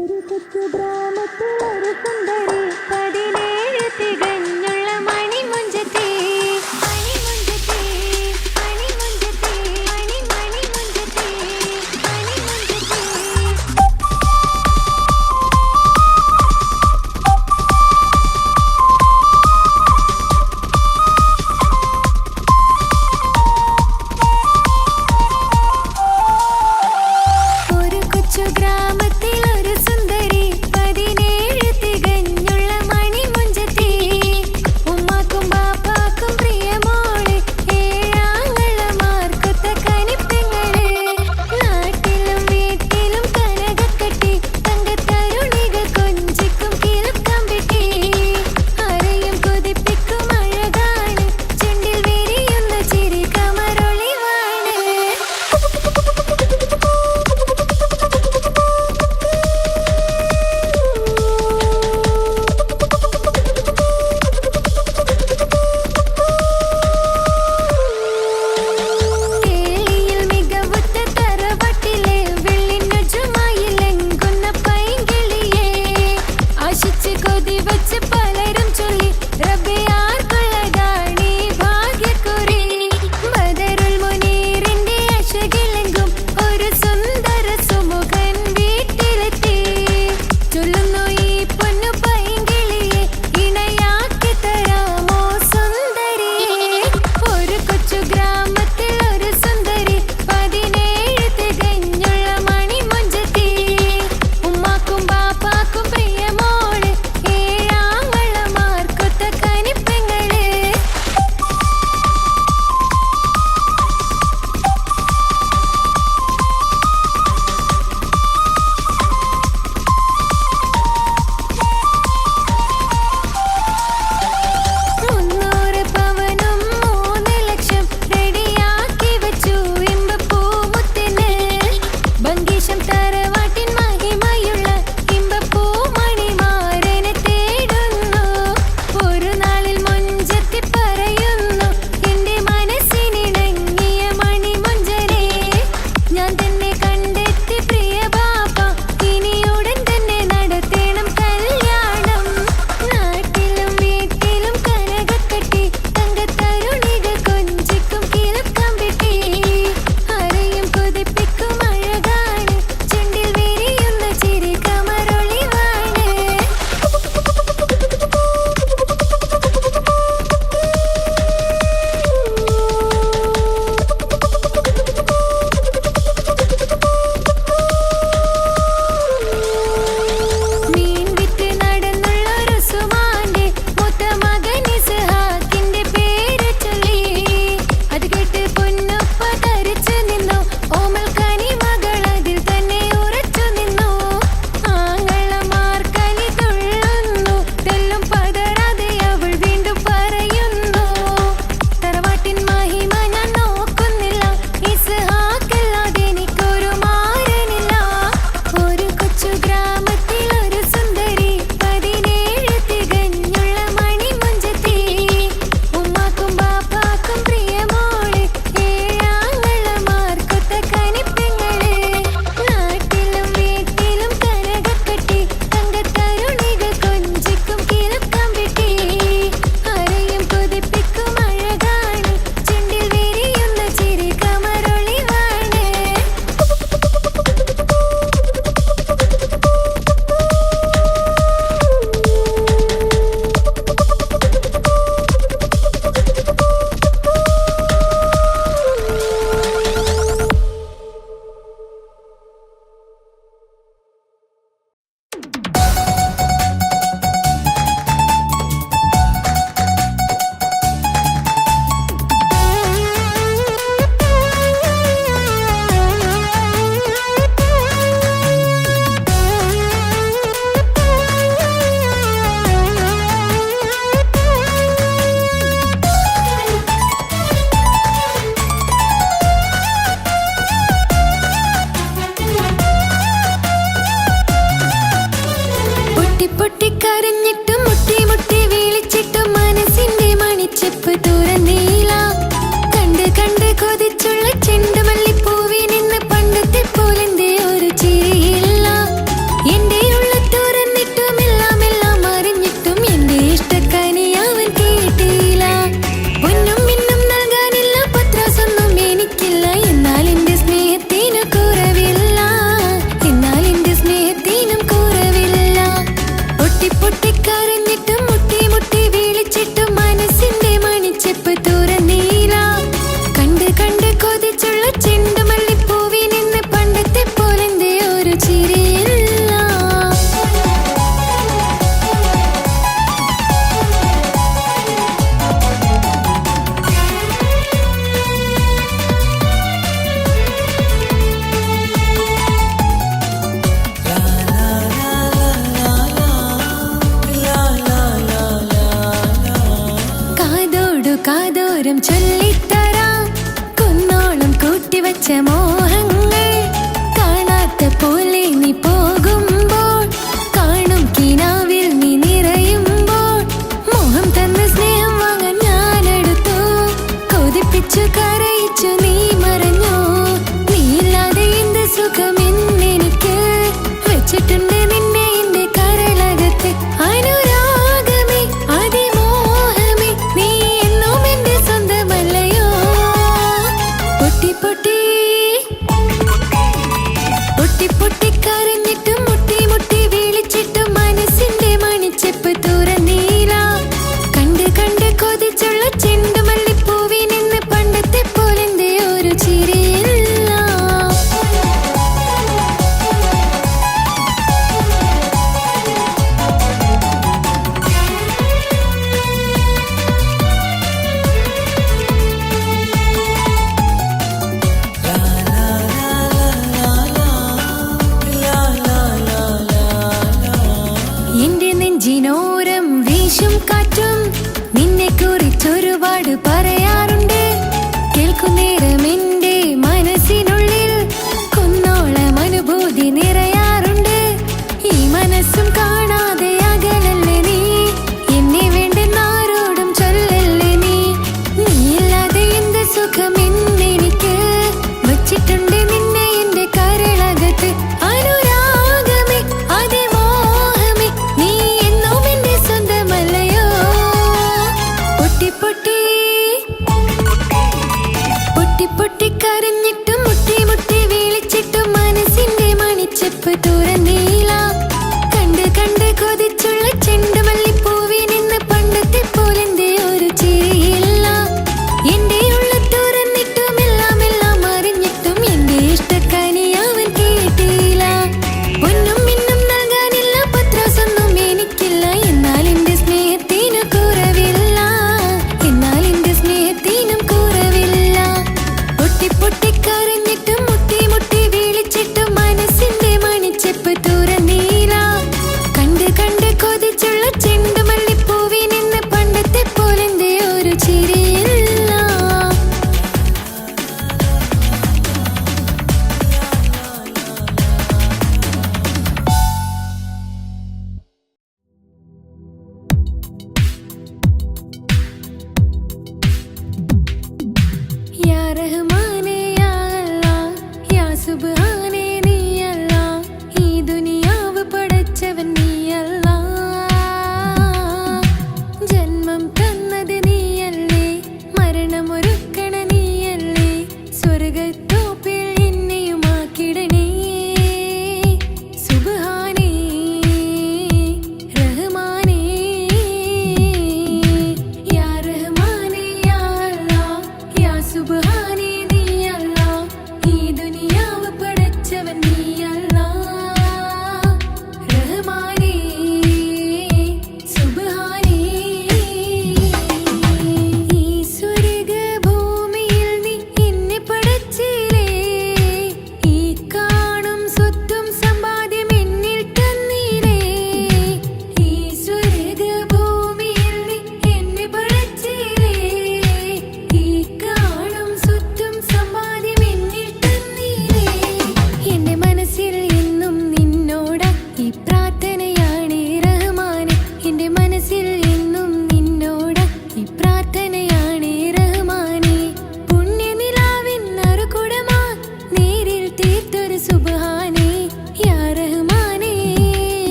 ഒരു കൊച്ചു ഗ്രാമത്തിലൊരു സുന്ദരി 17 തികഞ്ഞുള്ള മണിമുഞ്ചത്തി മണിമുഞ്ചത്തി മണിമുഞ്ചത്തി മണിമുഞ്ചത്തി മണിമുഞ്ചത്തി. ഒരു കൊച്ചു ഗ്രാമത്തിൽ ഒരു സുന്ദരി 17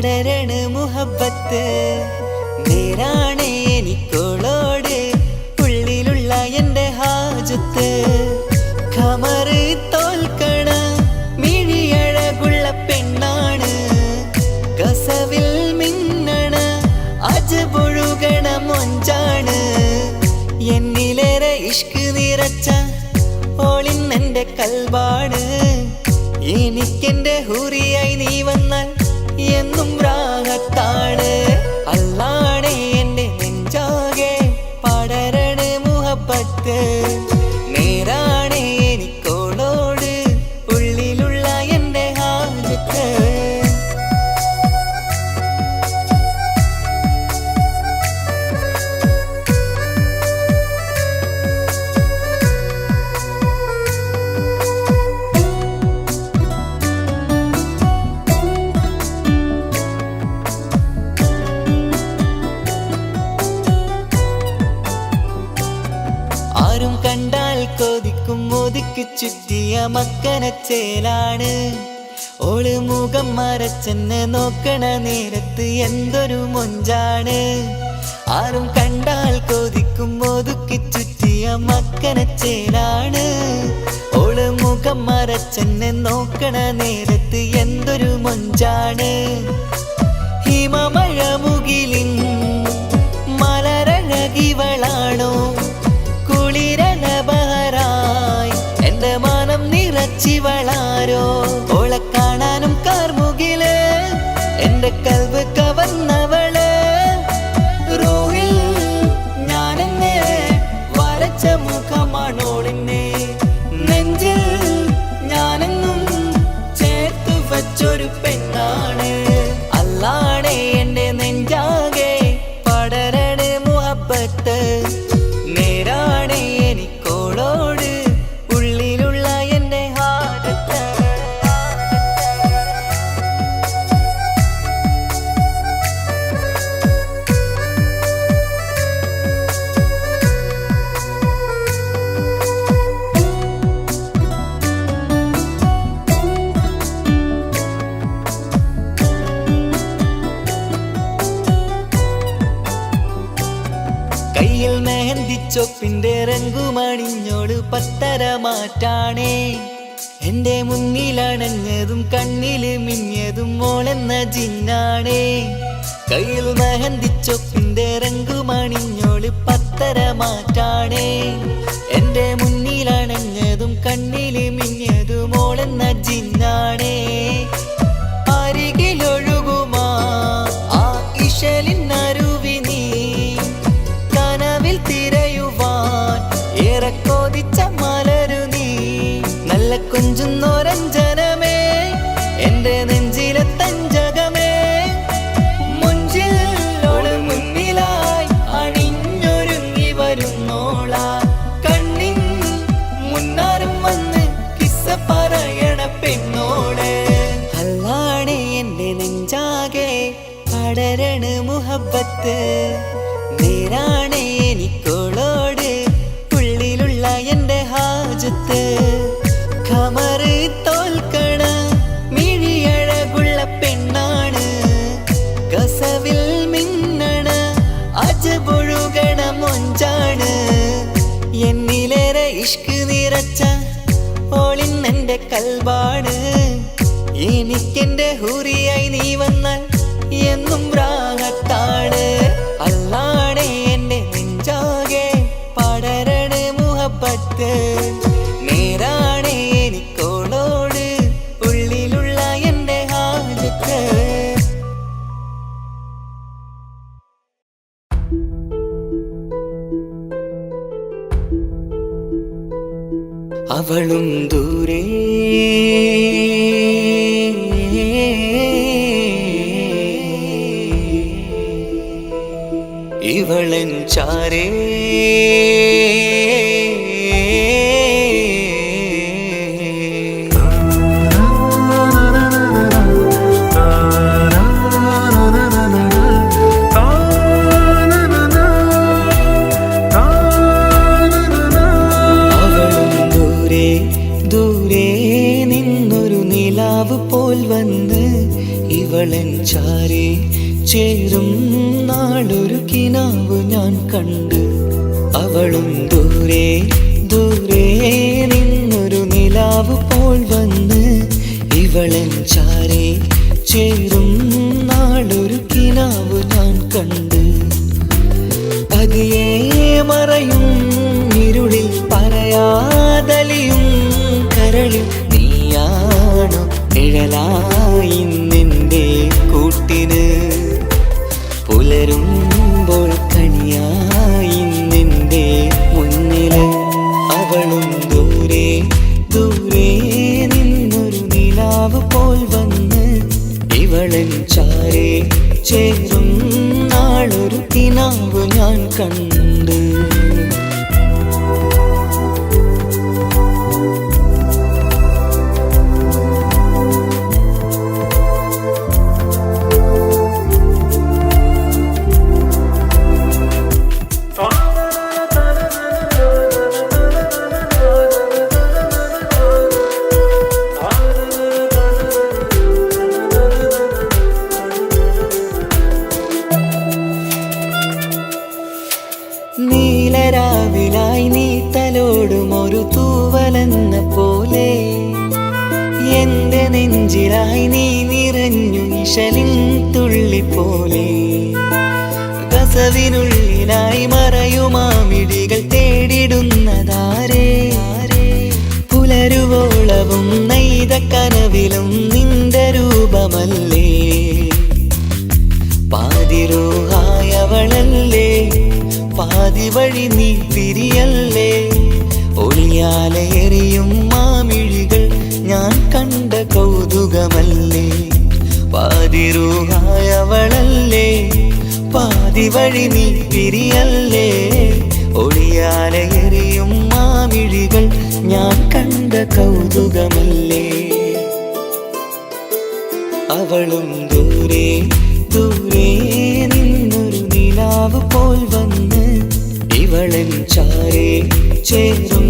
പടരണ മുഹബത്ത്. നേരാണ് എനിക്കോളോട് ഉള്ളിലുള്ള എൻ്റെ ഹാജത്ത്. ഖമറ് തോൽക്കണ മിഴിയഴകുള്ള പെണ്ണാണ്, കസവിൽ മിന്നണ അജബൊഴുകണ മൊഞ്ചാണ്. എന്നിലേറെ ഇഷ്ക് നിറച്ച ഓളിന്നെൻ്റെ കൽബാണ്. എനിക്കെൻ്റെ ഹൂറിയായി നീ വന്നാൽ എന്നും രാഗത്താണ്. അല്ലാണേ എൻ്റെ നെഞ്ചാകെ പടരണ മുഹബത്ത്. നേരാണേ എനിക്കോളോട് ഉള്ളിലുള്ള എൻ്റെ ഹാജത്ത്. ആരും കണ്ടാൽ കൊതിക്കും ഒതുക്കി ചുറ്റിയ മക്കനച്ചേലാണ്. ഓള് മുഖം മറച്ചെന്നെ നോക്കണ നേരത്ത് എന്തൊരു മൊഞ്ചാണ്. ആരും കണ്ടാൽ കൊതിക്കും ഒതുക്കി ചുറ്റിയ മക്കനച്ചേലാണ്. ഓള് മുഖം മറച്ചെന്നെ നോക്കണ നേരത്ത് എന്തൊരു മൊഞ്ചാണ്. ഹിമമഴ മുകിലിൻ മലരഴകിവളാണോ, കുളിരലബഹരായി എൻ്റെ മാനം നിറച്ചിവളാരോ. ഓളെ കാണാനും കാർമുകില് എൻ്റെ കൽബ് കവർന്നവള്. റൂഹിൽ ഞാനെന്നെ വരച്ച മുഖമാണോളിന്നെ, നെഞ്ചിൽ ഞാനെന്നും ചേർത്തു വച്ചൊരു പെണ്ണാണ്. അല്ലാണേ എൻ്റെ നെഞ്ചാകെ പടരണ മുഹബത്ത്. നേരാണേ എനിക്കോളോട് ഉള്ളിലുള്ള എൻ്റെ ഹാജത്ത്. കയ്യിൽ മെഹന്തിച്ചൊപ്പിന്റെ രംഗുമണിഞ്ഞോട് പത്തര മാറ്റാണേ. എൻ്റെ മുന്നിലണഞ്ഞതും കണ്ണില് മിഞ്ഞതും മോളെന്ന ജിന്നാണേ. കയ്യിൽ മെഹന്തിച്ചൊപ്പിന്റെ രംഗുമണിഞ്ഞോട് പത്തര മാറ്റാണേ. എൻ്റെ മുന്നിലണഞ്ഞതും കണ്ണില് മിഞ്ഞതും മോളെന്ന ജിന്നാണേ. അരികിലൊഴുകുമാ ആ ഇശലിനരുവി നീ, കനവിൽ തിരയുവാൻ ഏറെ കൊതിച്ച മലരു നീ. നല്ല കുഞ്ചുന്നോരഞ്ജനമേ എൻ്റെ നെഞ്ചിലെ തഞ്ചകമേ. മുഞ്ചിൽ ഓള് മുന്നിലായി അണിഞ്ഞൊരുങ്ങി വരുന്നോളാ. കണ്ണിൻ മുന്നാരും വന്ന് കിസ്സ പറയണ പെണ്ണോള്. അല്ലാണേ എൻ്റെ നെഞ്ചാകെ പടരണ മുഹബത്ത്. നേരാണേ എനിക്കോളോട് ഉള്ളിലുള്ള എൻ്റെ ഹാജത്ത്. ഖമറ് തോൽക്കണ മിഴിയഴകുള്ള പെണ്ണാണ്, കസവിൽ മിന്നണ അജബൊഴുകണ മൊഞ്ചാണ്. എന്നിലേറെ ഇഷ്ക് നിറച്ച ഓളിന്നെൻ്റെ കൽബാണ്. എനിക്കെൻ്റെ ഹൂറിയായി നീ വന്നാൽ എന്നും രാഗത്താണ്. അല്ലാണേ എൻ്റെ നെഞ്ചാകെ പടരണ മുഹബത്ത്. നേരാണേ എനിക്കോളോട് ഉള്ളിലുള്ള എൻ്റെ ഹാജത്ത്. അവളും ദൂരെ ഇവളൻ ചാരേ. ഇവളൻ ചാരേ ചേരും നാളൊരു കിനാവ് ഞാൻ കണ്ട്. അവളും ദൂരെ ദൂരെ നിന്നൊരു നിലാവ് പോൽ വന്ന് ഇവളൻ ചാരേ ചേരും നാളൊരു കിനാവ് ഞാൻ കണ്ട്. പതിയെ മറയും ഇരുളിൽ പറയാതലിയും കരളിൽ നീയാണോ നിഴലായി നിന്റെ കൂട്ടിന്. പുലരുമ്പോൾ കണിയായി നിന്റെ മുന്നില്. അവളും ദൂരെ ദൂരെ നിന്നൊരു നിലാവ് പോൽ വന്ന് ഇവളൻ ചാരേ ചേരും നാളൊരു കിനാവ് ഞാൻ കണ്ട്. നീലരാവിലായി നീ തലോടും ഒരു തൂവലെന്ന പോലെ എന്റെ നെഞ്ചിലായി നീ നിറഞ്ഞു ഇശലിൻ തുള്ളി പോലെ. കസവിനുള്ളിലായി മറയുമാമിടികൾ തേടിടുന്നതാരേ. പുലരുവോളവും നെയ്ത കനവിലും നിന്റെ രൂപമല്ലേ. പാതിരൂഹായവളല്ലേ പാതി വഴി നീ തിരിയല്ലേ. ഒളിയാലെറിയും മാമിഴികൾ ഞാൻ കണ്ട കൗതുകമല്ലേ. പാതിരൂഹായവളല്ലേ പാതി വഴി നീ തിരിയല്ലേ. ഒളിയാലെറിയും മാമിഴികൾ ഞാൻ കണ്ട കൗതുകമല്ലേ. അവളും ദൂരെ ദൂരെ നിന്നൊരു നിലാവ് പോൽ വന്ന് ഇവളൻ ചാരേ ചേരും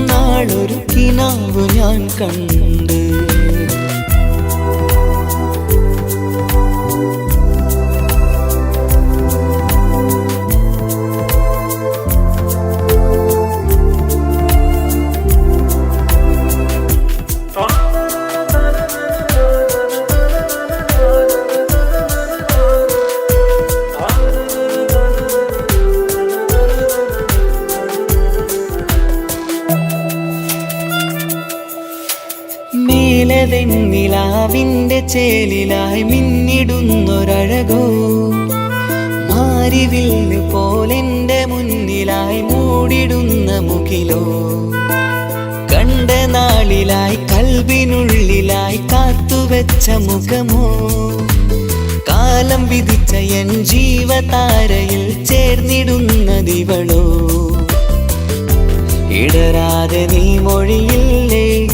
നാളൊരു കിനാവ് ഞാൻ കണ്ട്. നിലാവിന്റെ ചേലിലായി മിന്നിടുന്നൊരഴകോ മാരിവില്ല് പോലെന്റെ മുന്നിലായി മൂടിടുന്ന മുകിലോ. കണ്ട നാളിലായി കൽബിനുള്ളിലായി കാത്തുവെച്ച മുഖമോ. കാലം വിധിച്ച എൻ ജീവതാരയിൽ ചേർന്നിടുന്നതിവളോ. ഇടരാതെ നീ മൊഴിയില്ലേ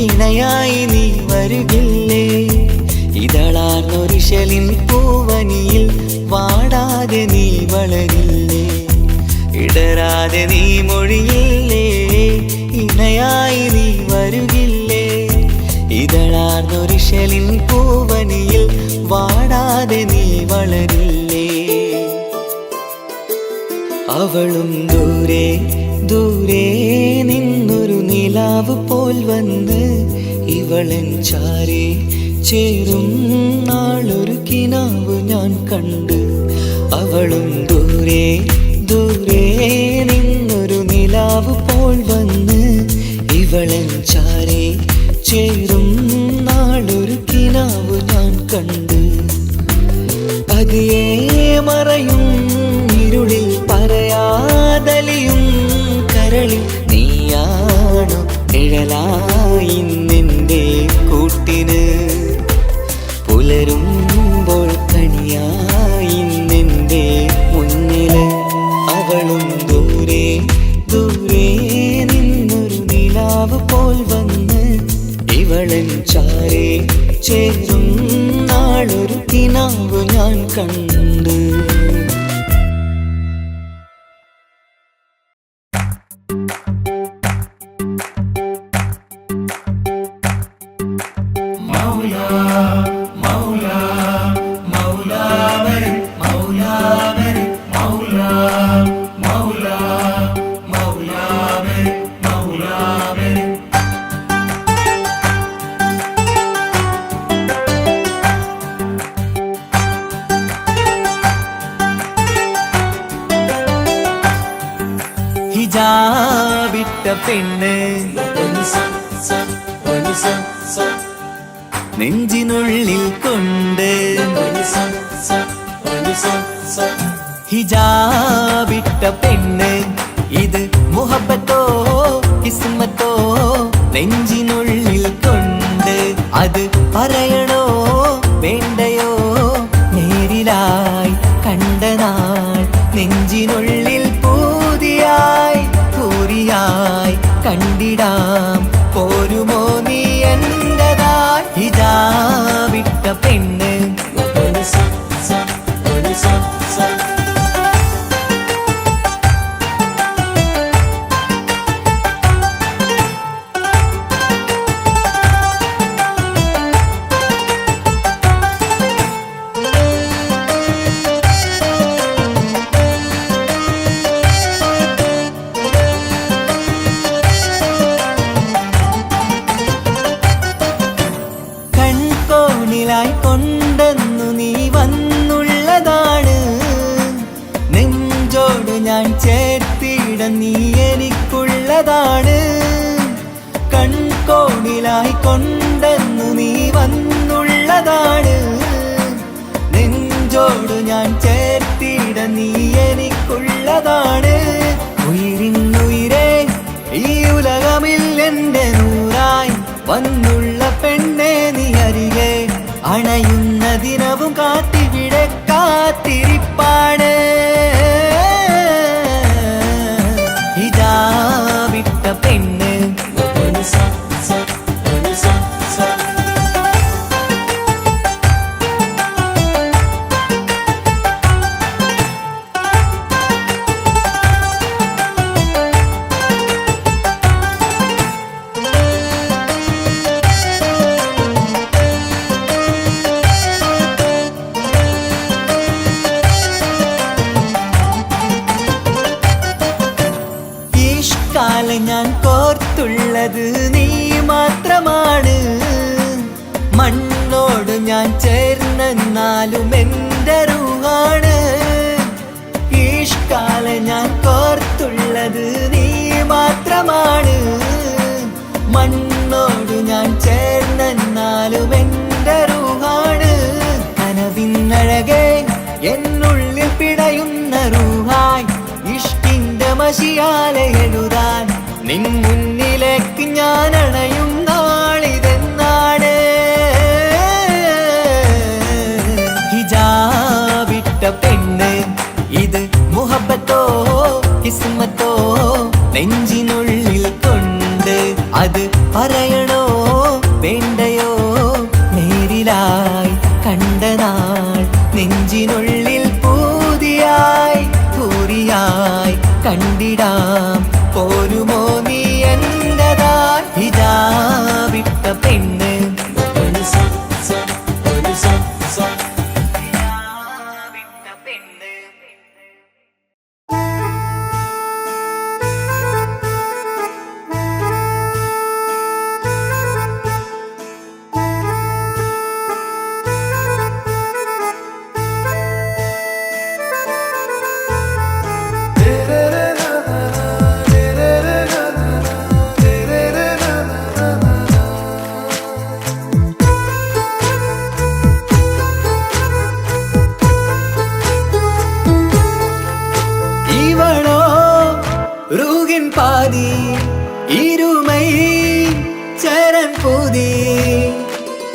ഇണയായി നീ വരുകില്ലേ. ഇതളാർന്നൊരിശലിൻ പൂവനിയിൽ വാടാതെ നീ വളരില്ലേ. ഇടരാതെ നീ മൊഴിയില്ലേ ഇണയായി നീ വരുകില്ലേ. ഇതളാർന്നൊരിശലിൻ പൂവനിയിൽ വാടാതെ നീ വളരില്ലേ. അവളും ദൂരെ ദൂരെ നിന്നൊരു നിലാവ് പോൽ വന്ന് ഇവളൻ ചാരേ ചേരും നാളൊരു കിനാവ് ഞാൻ കണ്ട്. അവളും ദൂരെ ദൂരെ നിന്നൊരു നിലാവ് പോൽ വന്ന് ഇവളൻ ചാരേ ചേരും നാളൊരു കിനാവ് ഞാൻ കണ്ട്. പതിയെ മറയും ഇരുളിൽ പറയാതലിയും കരളിൽ നീയാണോ നിഴലായി നിന്റെ കൂട്ടിന്. പുലരുമ്പോൾ കണിയായി നിന്റെ മുന്നില്. അവളും ദൂരെ ദൂരെ നിന്നൊരു നിലാവ് പോൽ വന്ന് ഇവളൻ ചാരേ ചേരും നാളൊരു കിനാവ് ഞാൻ കണ്ട്. Maula, ഹിജാബിട്ട പെണ്ണ് നെഞ്ചിനുള്ളിൽ കൊണ്ട് ഹിജാബിട്ട പെണ്ണ് ഇത് മുഹബത്തോ കിസ്മത്തോ നെഞ്ചിനുള്ളിൽ കൊണ്ട് അത് പറയണോ വേണ്ടയോ നേരിലായി കണ്ട നാൾ നെഞ്ചിനുള്ളിൽ പൂതിയായി പൂരിയായി കണ്ടിടാം പോരുമോ നീ എന്റതായി ഹിജാബിട്ട പെണ്ണ് കൊണ്ടെന്നു നീ വന്നുള്ളതാണ് നെഞ്ചോട് ഞാൻ ചേർത്തിട നീ എനിക്കുള്ളതാണ് കൺകോണിലായി കൊണ്ടെന്നു നീ വന്നുള്ളതാണ് നെഞ്ചോട് ഞാൻ ചേർത്തിട നീ എനിക്കുള്ളതാണ് ഉയിരിന്നുയിരേ ഈ ഉലകമിൽ എന്റെ നൂറായി വന്നുള്ള പെണ്ണെ നീ അരികെ അണയുന്ന ദിനവും കാത്തിവിടെ കാത്തിരിപ്പാണ് ഹിജാബിട്ട പെണ്ണ് ഞാൻ കോർത്തുള്ളത് നീ മാത്രമാണ് മണ്ണോട് ഞാൻ ചേർന്നെന്നാലും എൻ്റെ റൂഹാണ് ഈഷ്കാല ഞാൻ കോർത്തുള്ളത് നീ മാത്രമാണ് മണ്ണോട് ഞാൻ ചേർന്നെന്നാലും എൻ്റെ റൂഹാണ് കനവിന്നഴകെ എന്നുള്ളിൽ പിടയുന്ന റൂഹായി ഇഷ്കിന്റെ മഷിയാലെ എഴുതാൻ നിൻ മുന്നിലേക്ക് ഞാൻ അണയും നാളിതെന്നാണ് ഹിജാബിട്ട പെണ്ണ് ഇത് മുഹബത്തോ കിസ്മത്തോ നെഞ്ചിനുള്ളിൽ കൊണ്ട് അത് പറയണോ വേണ്ടയോ നേരിലായി കണ്ട നാൾ നെഞ്ചിനുള്ളിൽ പൂതിയായി പൂരിയായി കണ്ടിടാം പോരുമോ നീ എന്റതായി ഹിജാബിട്ട പെണ്ണ് பாதி இருமை சரண் பூதி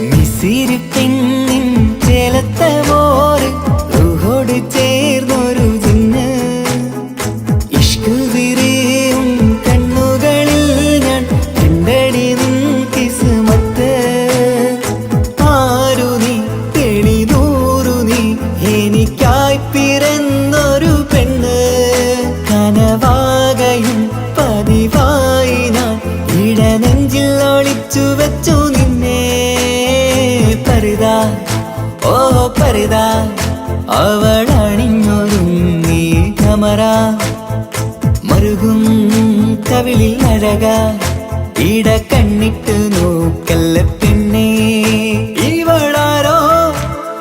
மிசிறு பெண்ணின் ചേലത്തെ മോര് റൂഹോട് ചേർന്നൊരു ജിന്ന് ഇഷ്ക് വിരിയും കണ്ണുകളിൽ ഞാൻ കണ്ടടി നിൻ കിസ്മത്ത് ആരു നീ തെളിനൂറു നീ എനിക്കായി പിറന്നൊരു പെണ്ണ് കനവാകയും പതിവായി ഞാൻ ഇടനെഞ്ചിൽ ഒളിച്ചു വെച്ചു നിന്നെ പരിതാ ഓ പരിതാ അവളണിഞ്ഞൊരുങ്ങി കമറ മറുകും കവിളിൽ അഴക ഇട കണ്ണിട്ട് നോക്കല്ല പെണ്ണേ ഇവളാരോ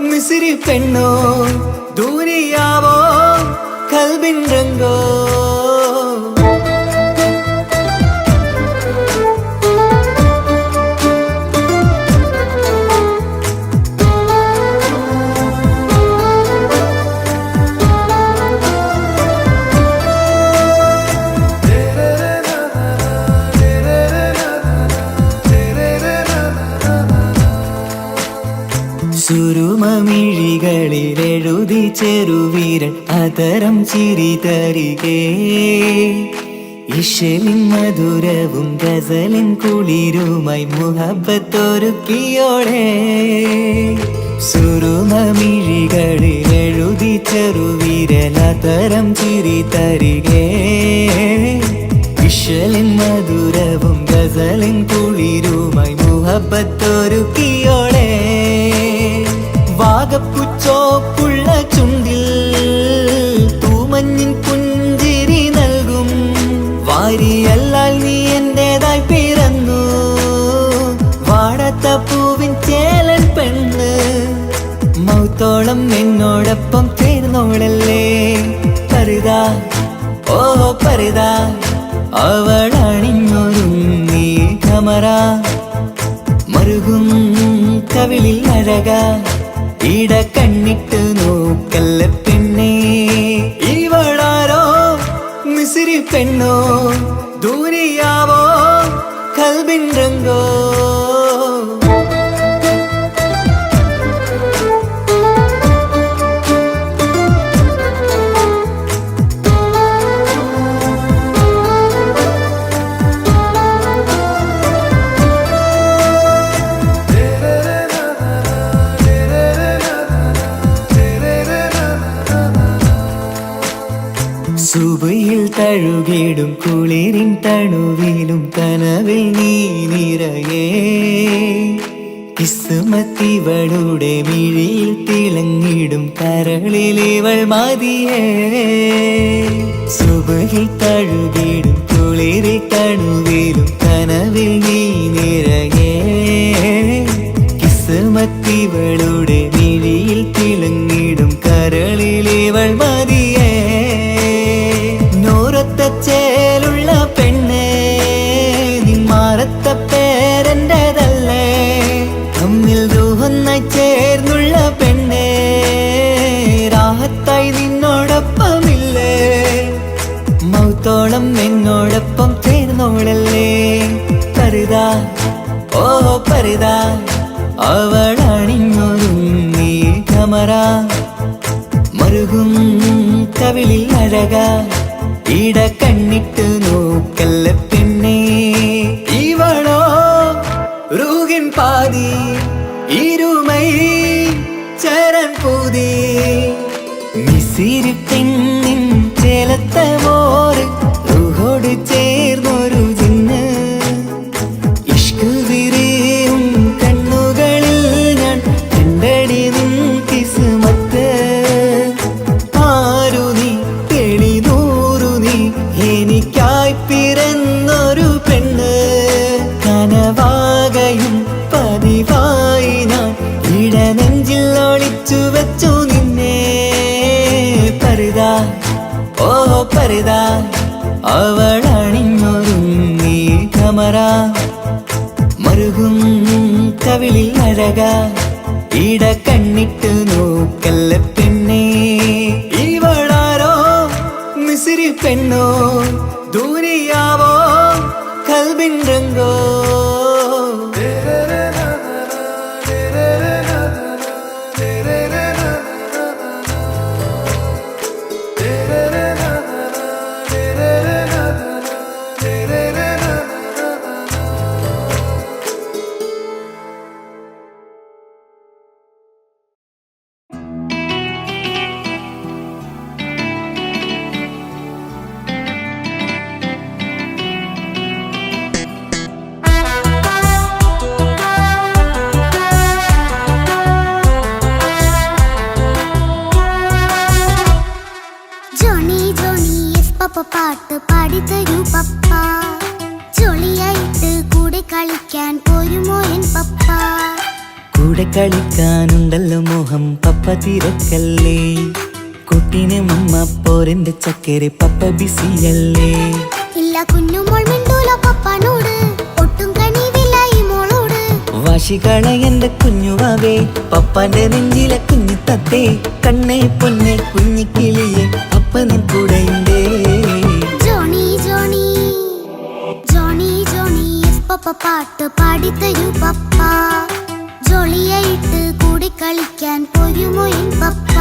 മിസിരി പെണ്ണോ ദൂരിയാവോ കൽബിൻ രംഗോ ചെറുവീരൻ അതരം ചിരി തരികേ ഇശലിൻ മധുരവും ഗസലിൻ കുളിരുമായി മുഹബത്തൊരുക്കിയോടെ സുറുമമിഴികളിൽ എഴുതി ചെറുവിരലതരം ചിരി തരികേ ഇശലിൻ മധുരവും ഗസലിൻ കുളിരുമായി മുഹബത്തൊരുക്കിയോടെ വാഗപ്പുച്ചോപ്പുള്ള ചുണ്ടിൽ തൂമഞ്ഞിൻ പുഞ്ചിരി നൽകും വാരിയല്ലാൽ നീ എന്റേതായി പിറന്നു വാടാത്ത പൂവിൻ ചേലൻ പെണ്ണ് മൗത്തോളം എന്നോടൊപ്പം ചേർന്നോളല്ലേ പരിതാ ഓ പരിതാ അവളണിഞ്ഞൊരുങ്ങി കമറ മറുകും കവിളിൽ അഴക ഇട കണ്ണിട്ട് നോക്കല്ല പെണ്ണേ ഇവളാരോ മിസിരി പെണ്ണോ ദൂരിയാവോ കൽബിൻ രംഗോ സുബയിൽ തഴുകിടും കുളിരിൻ തണുവിലും കനവിൽ നീ നിറയേ കിസ്മത്തിവളുടെ മിഴിയിൽ തിളങ്ങിടും കരളിലിവൾ മതിയേ സുബയിൽ തഴുകിടും കുളിരിൽ തണുവിലും കനവിൽ നീ നിറയേ കിസ്മത്തിവളുടെ മിഴിയിൽ തിളങ്ങിടും കരളിലിവൾ മതിയേ ചേലുള്ള പെണ്ണേ നിന്മാറത്ത പേരെന്റേതല്ലേ തമ്മിൽ ദൂഹൊന്നായി ചേർന്നുള്ള പെണ്ണേ രാഹത്തായി നിന്നോടൊപ്പമില്ലേ മൗത്തോളം എന്നോടൊപ്പം ചേർന്നോളല്ലേ പരിതാ ഓ പരിതാ അവളണിഞ്ഞൊരുങ്ങി കമറ മറുകും കവിളിൽ അഴക ഇട കണ്ണിട്ട് നോക്കല്ല പെണ്ണേ ഇവളോ റൂഹിൻ പാതി ഇരുമൈ ചരൻ പൂതി മിസിരി പെണ്ണിൻ ചേലത്ത മോറ് റൂഹോട് ചേർന്നൊരു ജിന്ന് ഇഷ്ക് വിരിയും കണ്ണുകളിൽ ഞാൻ കണ്ടടി നിൻ കിസ്മത്ത് ആരു നീ എനിക്കായി പിറന്നൊരു പെണ്ണ് കനവാകയും പതിവായി ഞാൻ ഇടനെഞ്ചിൽ ഒളിച്ചു വെച്ചു നിന്നെ പരിതാ ഓ പരിതാ അവളണിഞ്ഞൊരുങ്ങി കമറ മറുകും കവിളിൽ അഴക ഇട കണ്ണിട്ട് നോക്കല്ല പെണ്ണേ ഇവളാരോ മിസിരി പെണ്ണോ ദൂരിയാവോ കൽബിൻ രംഗോ പാട്ട് പാടിത്തരൂ പപ്പ ജോളിയായിട്ട് കൂടെ കളിക്കാൻ പോരുമോ എൻ പപ്പ കൂടെ കളിക്കാനുണ്ടല്ലോ മോഹം പപ്പ തിരക്കല്ലേ കുട്ടീനെ മമ്മ പോരെന്റെ ചക്കരെ പപ്പ ബിസിയല്ലേ ഇല്ല കുഞ്ഞുമോൾ മിണ്ടൂല പപ്പനോട് ഒട്ടും കണിവില്ല ഈ മോളോട് വാശികള എന്റെ കുഞ്ഞുവാവേ പപ്പാന്റെ നെഞ്ചിലെ കുഞ്ഞു തത്തേ കണ്ണേ പൊന്നെ കുഞ്ഞിക്കിളിയെ അപ്പനും കൂടെയുണ്ടേ ജോണി ജോണി ജോണി ജോണി പപ്പ പാട്ട് പാടിത്തരൂ പപ്പ ജോളിയായിട്ട് കൂടെ കളിക്കാൻ പോരുമോ എൻ പപ്പ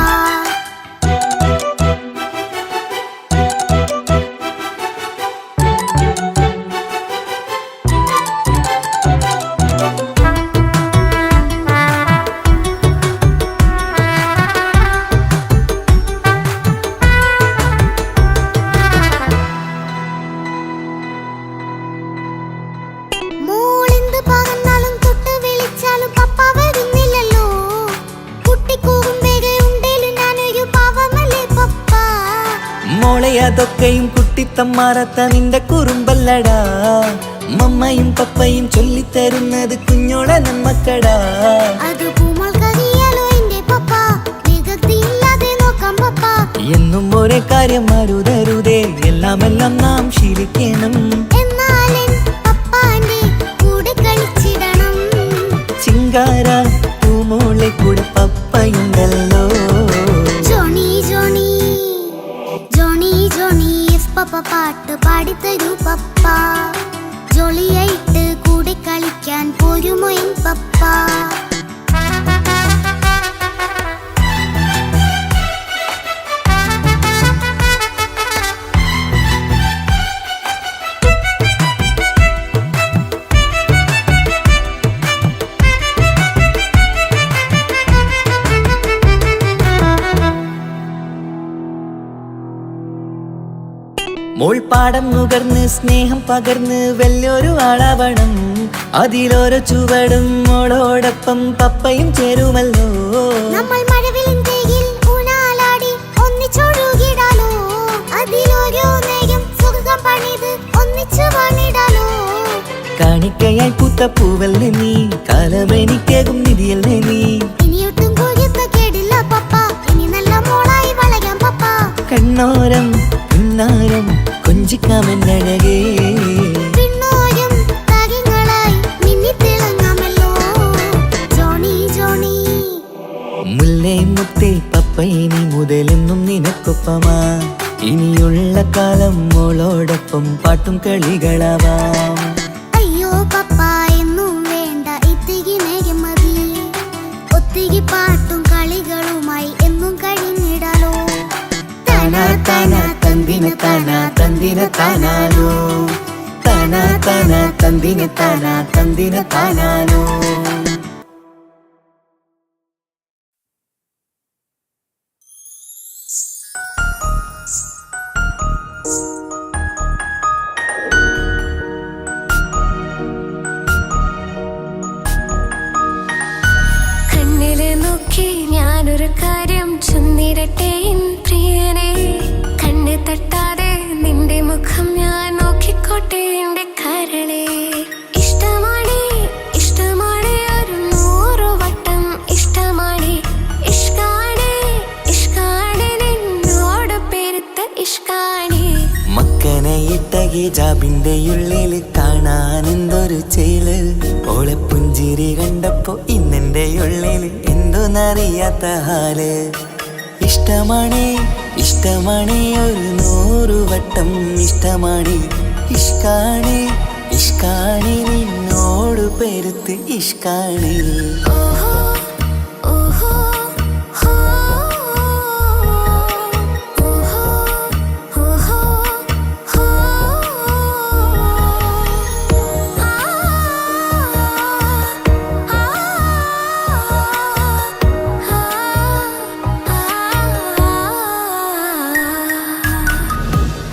അതൊക്കെയും കുട്ടിത്തമ്മാറത്ത നിന്റെ കുറുമ്പല്ലടാ. മമ്മയും പപ്പയും ചൊല്ലിത്തരുന്നത് കുഞ്ഞോളെ നന്മക്കടാ. അത് പൂമോൾ കറിയാലോ എന്റെ പപ്പ, വികൃതിയില്ലാതെ നോക്കാം പപ്പ. എന്നും ഒരേ കാര്യം അരുതരുതേ, എല്ലാം നാം ശീലിക്കണം. എന്നാലും പപ്പാന്റെ കൂടെ കളിച്ചിടണം. ചിങ്കാര പൂമോളെ കൂടെ പപ്പയുണ്ടല്ലോ. Johnny Johnny Johnny Johnny yes papa പാട്ട് പാടിത്തരൂ പപ്പ. ജോളിയായിട്ട് കൂടെ കളിക്കാൻ പോരുമോ എൻ പപ്പ? മോൾ പാടം നുകർന്ന് സ്നേഹം പകർന്ന് വലിയൊരു ആളാവണം. അതിലോരോ ചുവടും മോളോടൊപ്പം പപ്പയും ചേരുമല്ലോ. നമ്മൾ മഴവിലിൻ ഊനാലാടി ഒന്നിച്ചൊഴുകിടാലോ. അതിലോരോ നേരം സുഖം പണിത് ഒന്നിച്ചു വാണിടാലോ. കാണിക്കയായി പൂത്ത പൂവല്ലേ നീ, കാലമെനിക്കേകും നിധിയല്ലേ നീ. ഇനിയൊട്ടും കുരുത്ത കേടില്ല പപ്പ, ഇനി നല്ല മോളായി വളരാം പപ്പ. കണ്ണോരം പിന്നാരം കൊഞ്ചിക്കാമെന്നഴകേ. പിന്നോരും താരങ്ങളായി മിന്നിത്തിളങ്ങാമല്ലോ. ജോണി ജോണി മുല്ലേ മുത്തേ പപ്പ ഇനി മുതലെന്നും നിനക്കൊപ്പമാ. ഇനിയുള്ള കാലം മോളോടൊപ്പം പാട്ടും കളികളാവാം. അയ്യോ പപ്പ എന്നും വേണ്ട ഇത്തിരി നേരം മതി. ഒത്തിരി പാട്ടും കളികളുമായി എന്നും കഴിഞ്ഞിടാലോ. താനാ താനാ തന്തിന താനാ തന്തിന താനാനോ. താനാ താനാ തന്തിന താനാ തന്തിന താനാനോ. കണ്ണിലെ നോക്കി ഞാനൊരു കാര്യം ചൊന്നിരട്ടെ എൻ പ്രിയനെ. കണ്ണ് തട്ടാതെ നിന്റെ മുഖം ഞാൻ നോക്കിക്കോട്ടെ എന്റെ കരളെ. ഇഷ്ടമാണ് ഇഷ്ടമാണ് ഒരു 100 വട്ടം ഇഷ്ടമാണ്. ഇഷ്കാണ് ഇഷ്കാണ് നിന്നോട് പെരുത്ത ഇഷ്കാണ്. മക്കനെ ഇട്ട ഹിജാബിന്റെ ഉള്ളില് കാണാൻ എന്തൊരു ചേല്. ഓളെ പുഞ്ചിരി കണ്ടപ്പോ ഇന്നെന്റെ ഉള്ളില് എന്തോന്നറിയാത്ത ഹാല്. ഇഷ്ടമാണ് ഇഷ്ടമാണ് ഒരു 100 വട്ടം ഇഷ്ടമാണ്. ഇഷ്കാണ് ഇഷ്കാണ് നിന്നോട് പെരുത്ത് ഇഷ്കാണ്. ഓഹോ ഓഹോ ഹോ ഓഹോ ഓഹോ ഹോ.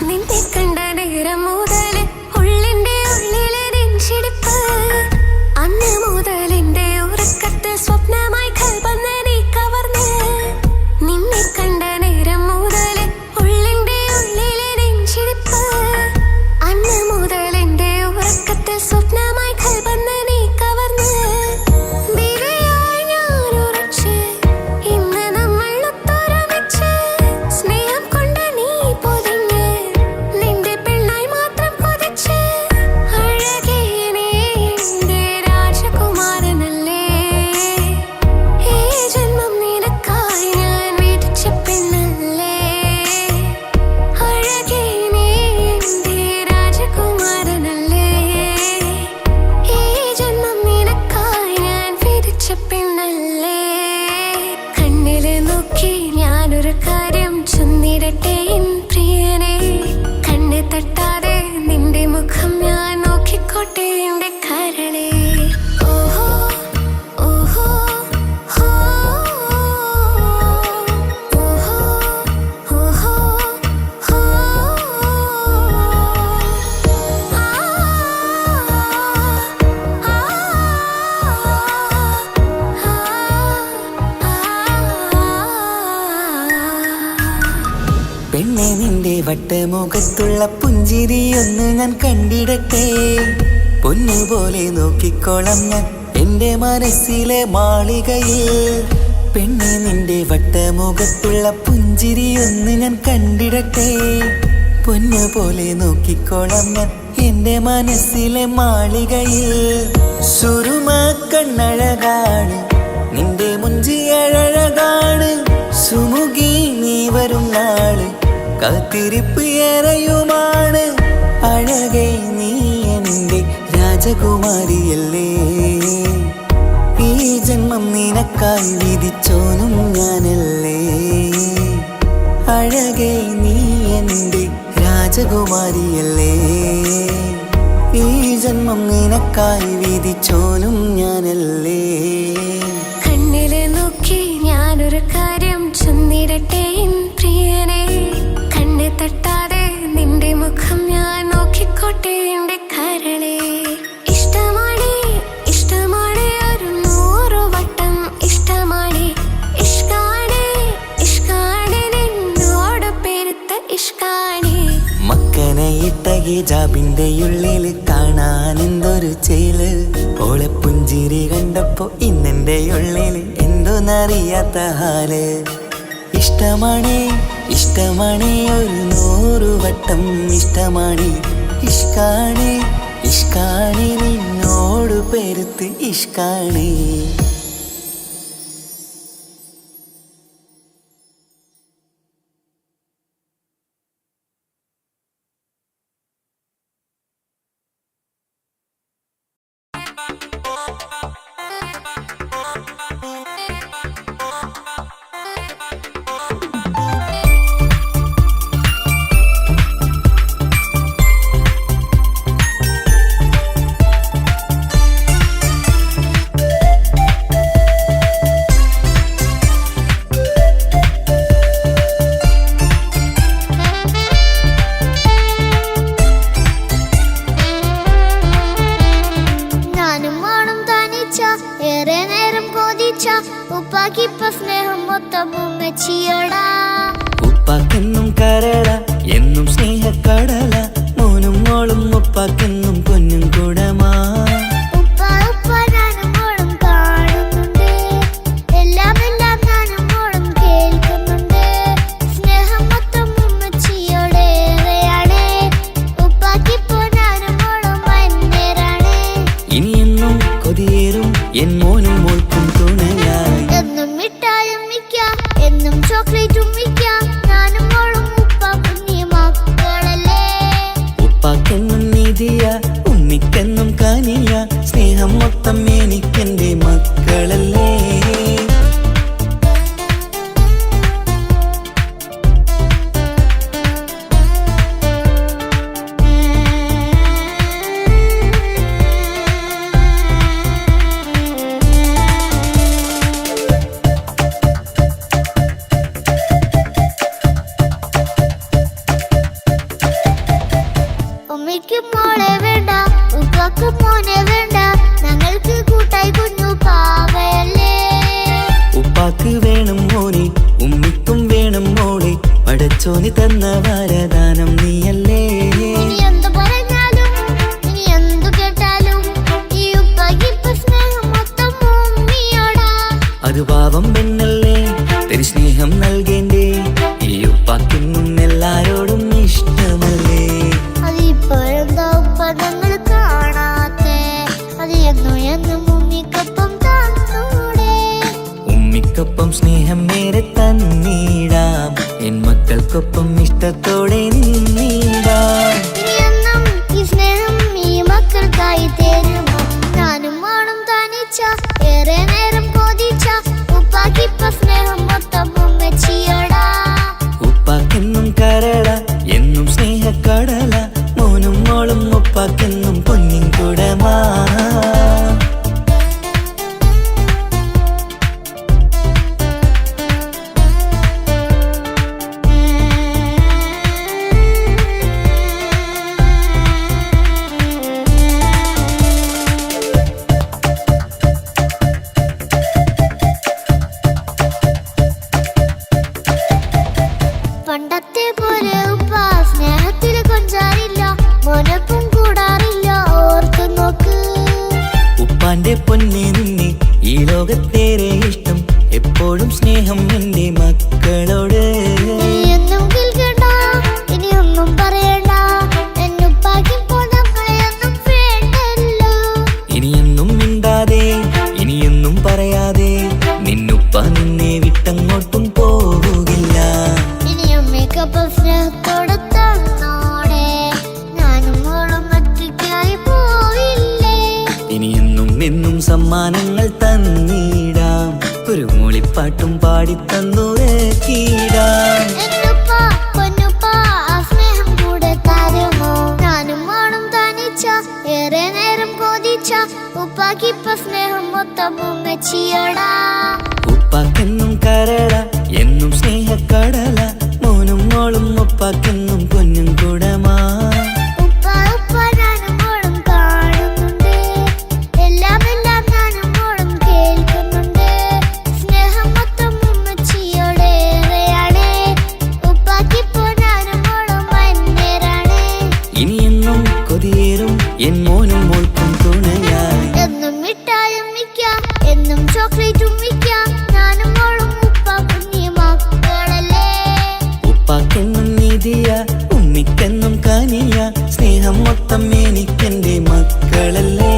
നിന്നെ കണ്ട നേരം മുതല് ഉള്ളിന്റെ ഉള്ളിലെ നെഞ്ചിടിപ്പ്. അന്ന് മുതൽ എന്റെ ഉറക്കത്ത് സ്വപ്നമായി കൽപ്പന നീ കവർന്ന്. നിന്നെ കണ്ട നേരം മുതല് ഉള്ളിന്റെ ഉള്ളിലെ നെഞ്ചിടിപ്പ്. അന്ന് മുതൽ എന്റെ ഉറക്കത്ത് സ്വപ്നമായി കൽപ്പന നീ കവർന്ന്. വിധിയായി ഞാൻ ഉറച്ച് ഇന്ന് നമ്മൾ ഒത്തൊരുമിച്ച്. സ്നേഹം കൊണ്ട് നീ പൊതിഞ്ഞ് നിന്റെ പെണ്ണായി മാത്രം കൊതിച്ച്. അഴകേ നീ എന്റെ രാജകുമാരനല്ലേ. ഈ ജന്മം നിനക്കായി ഞാൻ വിധിച്ച പെണ്ണല്ലേ. അഴകേ നീ എന്റെ രാജകുമാരനല്ലേ. ഈ ജന്മം നിനക്കായി ഞാൻ വിധിച്ച പെണ്ണല്ലേ. കണ്ണില് നോക്കി ഞാനൊരു കാര്യം ചൊന്നിരട്ടെ എൻ പ്രിയനെ. കണ്ണ് തട്ടാതെ നിന്റെ മുഖം ഞാൻ നോക്കിക്കോട്ടെ എന്റെ കരളെ. ഓഹോ ഓഹോ ഹോ ഓഹോ ഓഹോ ഹോ. മുഖത്തുള്ള പുഞ്ചിരിയൊന്ന് ഞാൻ കണ്ടിടട്ടെ. പൊന്നുപോലെ നോക്കിക്കോളാം ഞാൻ എൻ്റെ മനസ്സിലെ മാളികയിൽ. പെണ്ണെ നിന്റെ വട്ടമുഖത്തുള്ള പുഞ്ചിരിയൊന്ന് ഞാൻ കണ്ടിടട്ടെ. പൊന്നുപോലെ നോക്കിക്കോളാം ഞാൻ എൻ്റെ മനസ്സിലെ മാളികയിൽ. സുറുമ കണ്ണഴകാണ് നിന്റെ മുഞ്ചിയഴകാണ്. സുമുഖി നീ വരും നാള് കാത്തിരിപ്പ് ഏറെയുമാണ്. അഴകേ നീ എൻ്റെ രാജകുമാരിയല്ലേ. ഈ ജന്മം നിനക്കായി വിധിച്ചോനും ഞാനല്ലേ. അഴകേ നീ എൻ്റെ രാജകുമാരിയല്ലേ. ഈ ജന്മം നിനക്കായി വിധിച്ചോനും ഞാനല്ലേ. കണ്ണിലെ നോക്കി ഞാനൊരു കാര്യം ചൊന്നിടട്ടെ പ്രിയനെ. കണ്ണെ തട്ടാതെ നിന്റെ മുഖം ഞാൻ നോക്കിക്കോട്ടെ എൻ്റെ കരളെ. ഇഷ്ടമാണ് ഇഷ്ടമാണ് ഒരു 100 വട്ടം ഇഷ്ടമാണ്. ഇഷ്കാണ് ഇഷ്കാണ് നിന്നോട് പെരുത്ത ഇഷ്കാണ്. മക്കനെ ഇട്ട ഹിജാബിന്റെ ഉള്ളിൽ കാണാൻ എന്തൊരു ചേല്. ഓളെ പുഞ്ചിരി കണ്ടപ്പോ ഇന്നെന്റെ ഉള്ളിൽ എന്തോന്നറിയാത്ത ഹാല്. ഇഷ്ടമാണ് ഇഷ്ടമാണ് ഒരു 100 വട്ടം ഇഷ്ടമാണ്. ഇഷ്കാണ് ഇഷ്കാണ് നിന്നോട് പെരുത്ത് ഇഷ്കാണ്. ഏറെ നേരം കൊതിച്ച ഉപ്പാക്കിപ്പ സ്നേഹം മൊത്തം ഉമ്മച്ചിയോടാ. ഉപ്പാക്കെന്നും കരള എന്നും സ്നേഹക്കടല. മോനും മോളും ഉപ്പാക്കെന്നും പൊന്നും കുടമാ. ഉപ്പ ഉപ്പ ഞാനും മോളും കാണുന്നുണ്ട്. എല്ലാം എല്ലാം ഞാനും മോളും കേൾക്കുന്നുണ്ട്. സ്നേഹം മൊത്തം ഉമ്മച്ചിയോടേറെയാണ്. ഉപ്പാക്കിപ്പോ ഞാനും മോളും വന്നേരാണ്. ഇനിയെന്നും കൊതിയേറും എൻ മോനും മോൾക്കും തുണയായി. എന്നും മിഠായും മിക്കാം എന്നും ചോക്ലേറ്റും മിക്കാം. ഞാനും മോളും ഉപ്പ കുഞ്ഞി മക്കളല്ലേ. ഉപ്പാക്കെന്നും നിധിയ ഉമ്മിക്കെന്നും കാനിയ. സ്നേഹം മൊത്തം എനിക്കെന്റെ മക്കളല്ലേ. ഉമ്മയ്ക്ക് മോളെ വേണ്ട ഉപ്പാക്ക് മോനെ വേണ്ട. ഞങ്ങൾക്ക് കൂട്ടായി കുഞ്ഞു പാവയല്ലേ. ഉപ്പാക്ക് വേണം മോനെ ഉമ്മിക്കും വേണം മോളെ. പടച്ചോന് തന്ന വരദാനം നീയല്ലേ. ഇനി എന്തു പറഞ്ഞാലും ഇനി എന്തു കേട്ടാലും ഈ ഉപ്പാക്കിപ്പ സ്നേഹം മൊത്തം ഉമ്മിയോടാ. അത് പാവം പെണ്ണല്ലേ തരി സ്നേഹം നൽകേണ്ടേ. ഈ ഉപ്പാക്കെന്നും എല്ലാരോടും ഇഷ്ടമല്ലേ. അതിപ്പോഴെന്താ ഉപ്പ ഞങ്ങൾ കാണാത്തെ. അത് എന്നും എന്നും ഉമ്മിക്കൊപ്പം തന്നൂടെ. ഉമ്മിക്കൊപ്പം സ്നേഹം നേരെ തന്നീടാം. എൻ മക്കൾക്കൊപ്പം ഇഷ്ടത്തോടെ നിന്നീടാം. ഇനിയെന്നും ഈ സ്നേഹം ഈ മക്കൾക്കായി തരുമോ. ഞാനും മോളും തനിച്ച ഏറെ നേരം കൊതിച്ച ഉപ്പാക്കിപ്പ സ്നേഹം മൊത്തം ഉമ്മച്ചിയോടാ. ഉപ്പാക്കെന്നും കരള എന്നും സ്നേഹക്കടല. മോനും മോളും ഉപ്പാക്കെന്നും പൊന്നിൻ കുടമാ. പണ്ടത്തെ പോലെ ഉപ്പ സ്നേഹത്തിൽ ഉമ്മാന്റെ പൊന്നെ നിന്നെ ഈ ലോകത്തേറെ ഇഷ്ടം എപ്പോഴും സ്നേഹം എൻ്റെ മക്കളോട്. എന്നും കേൾക്കണ്ട ഇനിയൊന്നും പറയണ്ട എന്നുപ്പാക്കിപ്പോൾ നമ്മളെയൊന്നും വേണ്ടല്ലോ. ഇനിയൊന്നും മിണ്ടാതെ ഇനിയൊന്നും പറയാതെ നിന്നുപ്പ നിന്നെ വിട്ടങ്ങോട്ടും പോവുകില്ല. ഇനിയും മേക്കപ്പ് സ്നേഹത്തോടെ തന്നോടെ ഞാനും മോളും ഒറ്റയ്ക്കായി പോയില്ലേ. ഇനിയെന്നും എന്നും സമ്മാനങ്ങൾ തന്നിടാം ഒരു മൂളിപ്പാട്ടും പാടി തന്നുറക്കിടാം. എന്നുപ്പാ പൊന്നുപ്പാ ആ സ്നേഹം കൂടെ തരുമോ? ഞാനും മോളും തനിച്ച ഏറെ നേരം കൊതിച്ച ഉപ്പാക്കിപ്പ സ്നേഹം മൊത്തം ഉമ്മച്ചിയോടാ. ഉപ്പാക്കെന്നും കരള എന്നും സ്നേഹക്കടല മോനും മോളും ഉപ്പാക്കെന്നും പൊന്നും കുടമാ. ഉപ്പ ഉപ്പ ഞാനും മോളും കാണുന്നുണ്ട് എല്ലാം എല്ലാം ഞാനും മോളും കേൾക്കുന്നുണ്ട്. സ്നേഹം മൊത്തം ഉമ്മച്ചിയോടേറെയാണ് ഉപ്പാക്കിപ്പോ ഞാനും മോളും വന്നേരാണ്. ഇനിയെന്നും കൊതിയേറും എൻ മോനും മോൾക്കും തുണയായി. എന്നും മിഠായും മിക്കാം എന്നും ചോക്ലേറ്റും മിക്കാം ഞാനും മോളും ഉപ്പ കുഞ്ഞി മക്കളല്ലേ. ഉപ്പാക്കെന്നും നിധിയ ഉമ്മിക്കെന്നും കനിയ സ്നേഹം മൊത്തം എനിക്കെന്റെ മക്കളല്ലേ.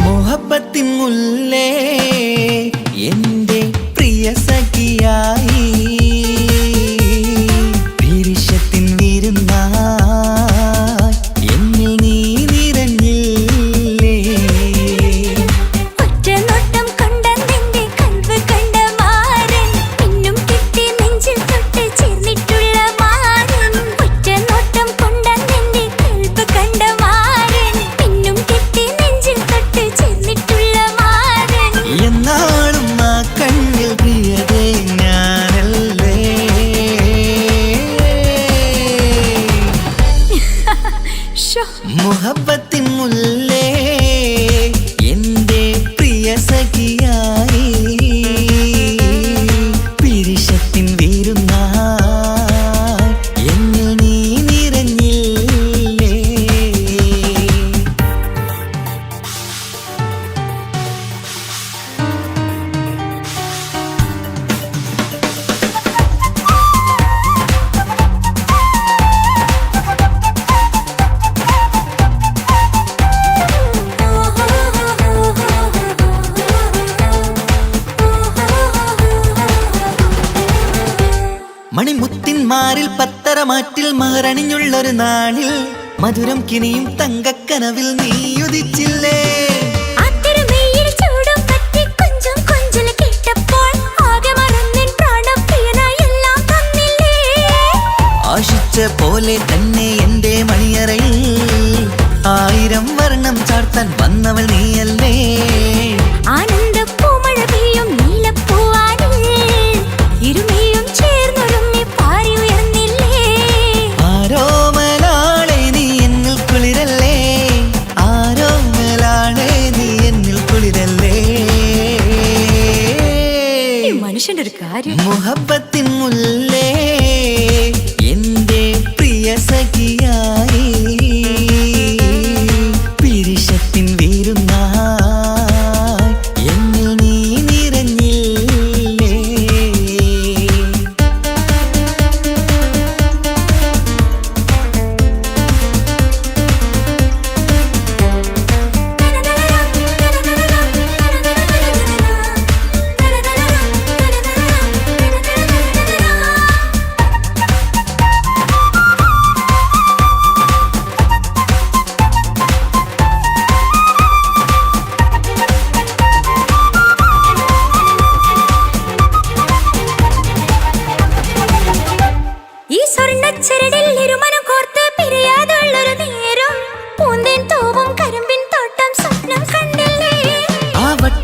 മുഹബത്തിൻ മുല്ലേ എൻ്റെ പ്രിയ സഖിയായി പിരിശത്തിൻ വിരുന്നായി എന്നിൽ നീ നിറഞ്ഞില്ലേ. ഒറ്റനോട്ടം കൊണ്ട നിന്റെ കൽവ് കണ്ട മാരൻ പിന്നും കിട്ടി നെഞ്ചിൽ തൊട്ട് ചേർന്നിട്ടുള്ള മാരൻ. ഒറ്റനോട്ടം കൊണ്ട നിന്റെ കൽവ് കണ്ട മാരൻ പിന്നും കിട്ടി നെഞ്ചിൽ തൊട്ട് ചേർന്നിട്ടുള്ള മാരൻ. എന്നാളും ആ കണ്ണിൽ പ്രിയതേ ഞാനല്ലേ. മുഹബത്തിൻ മുല്ലേ എൻ്റെ പ്രിയ സഖിയായി പിരിശത്തിൻ വിരുന്നായി എന്നിൽ നീ നിറഞ്ഞില്ലേ. മണിമുത്തിന്മാരിൽ പത്തരമാറ്റിൽ മഹറണിഞ്ഞുള്ളൊരു നാളിൽ മധുരം കിനിയും തങ്കക്കനവിൽ നീ ഉദിച്ചില്ലേ. ആത്തിരമേയിൽ ചൂടും പറ്റി കൊഞ്ചും കൊഞ്ചൽ കേട്ടപ്പോൾ ആകെ മറന്നിൻ പ്രാണപ്രിയനായി എല്ലാം തന്നില്ലേ. ആശിച്ച പോലെ തന്നെ എൻ്റെ മണിയറയിൽ 1000 വർണ്ണം ചാർത്താൻ വന്നവൾ നീയല്ലേ. ആനന്ദ പൂമഴ പെയ്യും നീലപ്പൂവാനിൽ ഇരുമയും ചേർന്നൊരുമ്മി പാറി ഉയർന്നില്ലേ. ആരോമലാളെ നീ എന്നിൽ കുളിരല്ലേ. ആരോമലാളെ നീ എന്നിൽ കുളിരല്ലേ. ഈ മനുഷ്യന്റെ ഒരു കാര്യം. മുഹബത്തിൻ മുല്ലേ എൻ്റെ പ്രിയ സഖിയായി പിരിശത്തിൻ വിരുന്നായി എന്നിൽ നീ നിറഞ്ഞില്ലേ.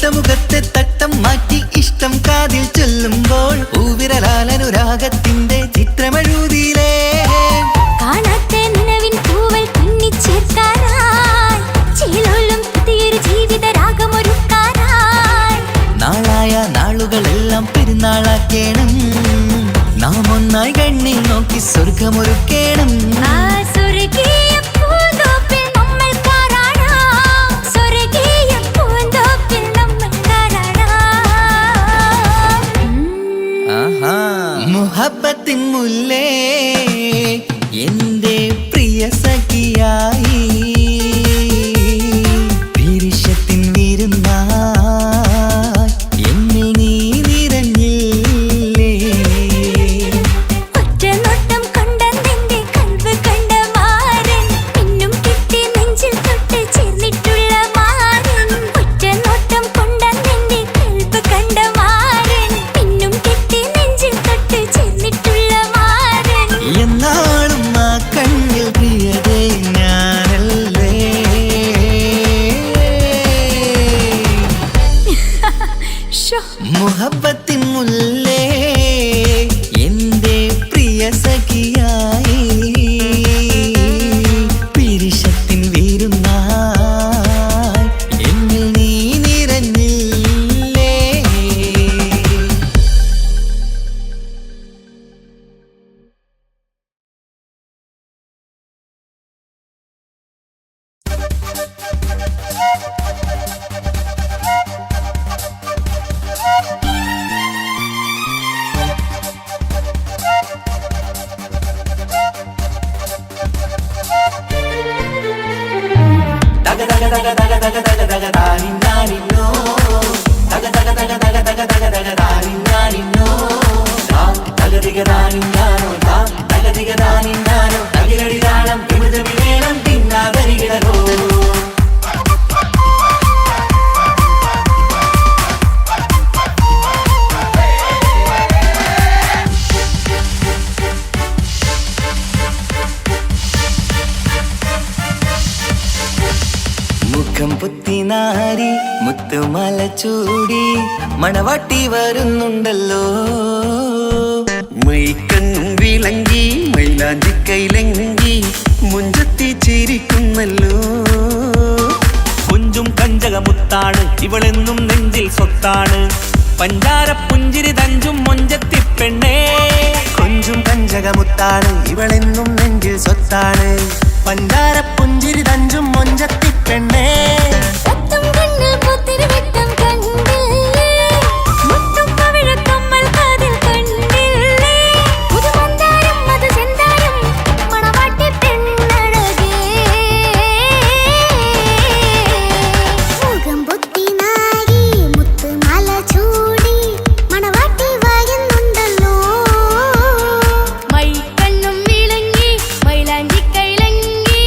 മുഖത്തെ തട്ടം മാറ്റി ഇഷ്ടം കാതിൽ ചൊല്ലുമ്പോൾ പൂവിരലാലനുരാഗത്തിന്റെ ചിത്രമെഴുതിയിലേ കാണാത്ത നിലവിൻ പൂവൽ പിന്നിച്ചേർക്കാനായി ചിലോലും പുതിയൊരു ജീവിത രാഗമൊരുക്കാനായി നാളായ നാളുകളെല്ലാം പെരുന്നാളാക്കേണം നാം ഒന്നായി കണ്ണിൽ നോക്കി സ്വർഗമൊരുക്കേണം ആ സ്വർഗീയ പൂന്തോപ്പിൽ നമ്മൾ കാരാടാം സ്വർഗീയ പൂന്തോപ്പിൽ നമ്മൾ കാരാടാം ആഹാ മുഹബ്ബത്തിൻ മുല്ലേ എന്റെ പ്രിയ സഖിയായി പിരിശത്തിൻ വിരുന്നായി എന്നിൽ നീ നിറഞ്ഞില്ലേ ഒറ്റ നോട്ടം കൊണ്ടെന്റെ കൽബ് കണ്ട മാരൻ പിന്നും കിട്ടി നെഞ്ചിൽ തൊട്ട് ചേർന്നിട്ടുള്ള മാരൻ ഒറ്റ നോട്ടം കൊണ്ടെന്റെ കൽബ് കണ്ട മാരൻ പിന്നും കിട്ടി നെഞ്ചിൽ തൊട്ട് ചേർന്നിട്ടുള്ള മാരൻ എന്നാളും ആ കണ്ണിൽ പ്രിയതേ ഞാനല്ലേ ഷോ മുഹബ്ബത്തിൻ മുല്ലേ എന്റെ പ്രിയ സഖിയായി പിരിശത്തിൻ വിരുന്നായി എന്നിൽ നീ നിറഞ്ഞില്ലേ മുഖം പുത്തിനാരി മുത്തുമല ചൂടി മണവാട്ടി വരുന്നുണ്ടല്ലോ മൈക്കണ്ണും വിളങ്ങി മൈലാഞ്ചി കൈലങ്ങി മുഞ്ചത്തി ചിരിക്കുന്നല്ലോ കുഞ്ചും കഞ്ചകമുത്താണ് ഇവളെന്നും നെഞ്ചിൽ സ്വത്താണ് പഞ്ചാര പുഞ്ചിരി തഞ്ചും മൊഞ്ചത്തി പെണ്ണേ കൊഞ്ചും കഞ്ചകമുത്താണ് ഇവളെന്നും നെഞ്ചിൽ സ്വത്താണ് പഞ്ചാര പുഞ്ചിരി തഞ്ചും മൊഞ്ചത്തി പെണ്ണേ സത്തും കണ്ണിൽ പുത്തിരി വെട്ടം കണ്ടില്ലേ മുത്തും പവിഴക്കമ്മൽ കാതിൽ കണ്ടില്ലേ പുതുമന്ദാരം അത് ചെന്താരം മണവാട്ടി പെണ്ണഴകേ മുഖം പൊത്തി നാരി മുത്തുമാല ചൂടി മണവാട്ടി വരുന്നുണ്ടല്ലോ മൈക്കണ്ണും വിളങ്ങി മൈലാഞ്ചി കൈലങ്ങി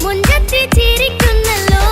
മുഞ്ചത്തി ചിരിക്കുന്നല്ലോ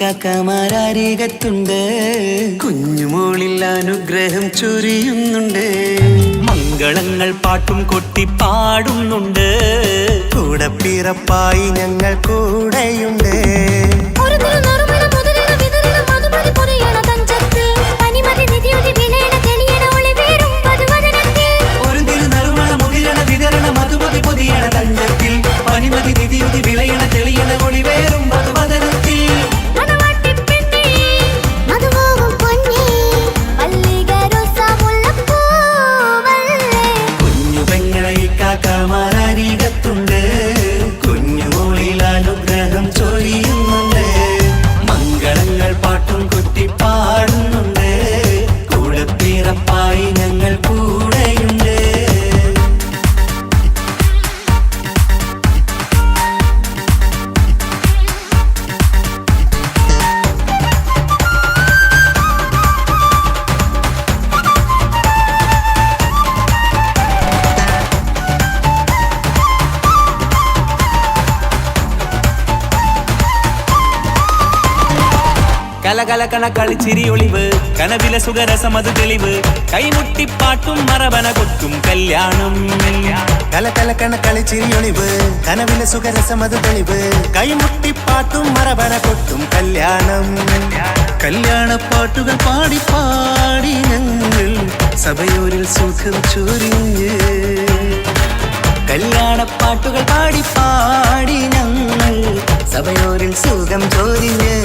ഇക്കാക്കമാരരികത്തുണ്ട്. കുഞ്ഞുമോളിൽ അനുഗ്രഹം ചൊരിയുന്നുണ്ട്. മംഗളങ്ങൾ പാട്ടും കൊട്ടി പാടുന്നുണ്ട്. കൂടെ പിറപ്പായി ഞങ്ങൾ കൂടെയുണ്ട്. ഒരു തിരുനറുമണ മുതലിന വിതരണ മധുമതി പൊരിയണ തഞ്ചത്തിൽ പനിമതി നിധിയൊലി വിലയണ തെളിയണ ഒളി വീരും പതുവദനത്തിൽ. ഒരു തിരുനറുമണ മുതിരണ വിതരണ മധുമതി പൊതിയണ തഞ്ചത്തിൽ പനിമതി നിധിയുതി വിളയണ തെളിയണ ഒളിവേറും മധുവദനത്തിൽ. മണവാട്ടിപ്പെണ്ണേ മധുപോകും പൊന്നേ മല്ലിക റോസ മുല്ലപ്പൂവല്ലേ. കുഞ്ഞു പെങ്ങളെ ഇക്കാക്കമാരരികത്തുണ്ട്. കുഞ്ഞുമോളിൽ അനുഗ്രഹം ചൊരിയുന്നുണ്ട്. മംഗളങ്ങൾ പാട്ടും കൊട്ടി പാടുന്നുണ്ട്. കൂടെ പിറപ്പായി ഞങ്ങൾ കൂടെയുണ്ട്. കലകലകണ കളിച്ചിരി ഒളിവ് കനവില സുഖരസമത് തെളിവ് കൈമുട്ടിപ്പാട്ടും മറവന കൊട്ടും കല്യാണം. കലകലക്കണ കളിച്ചിരിയൊളിവ് കനവിലെ സുഖരസമത് തെളിവ് കൈമുട്ടിപ്പാട്ടും മറവന കൊട്ടും കല്യാണം. കല്യാണപ്പാട്ടുകൾ പാടി പാടി ഞങ്ങൾ സഭയോരിൽ സുഖം ചൊരിഞ്ഞ്. കല്യാണപ്പാട്ടുകൾ പാടി പാടി ഞങ്ങൾ സഭയോരിൽ സുഖം ചൊരിഞ്ഞ്.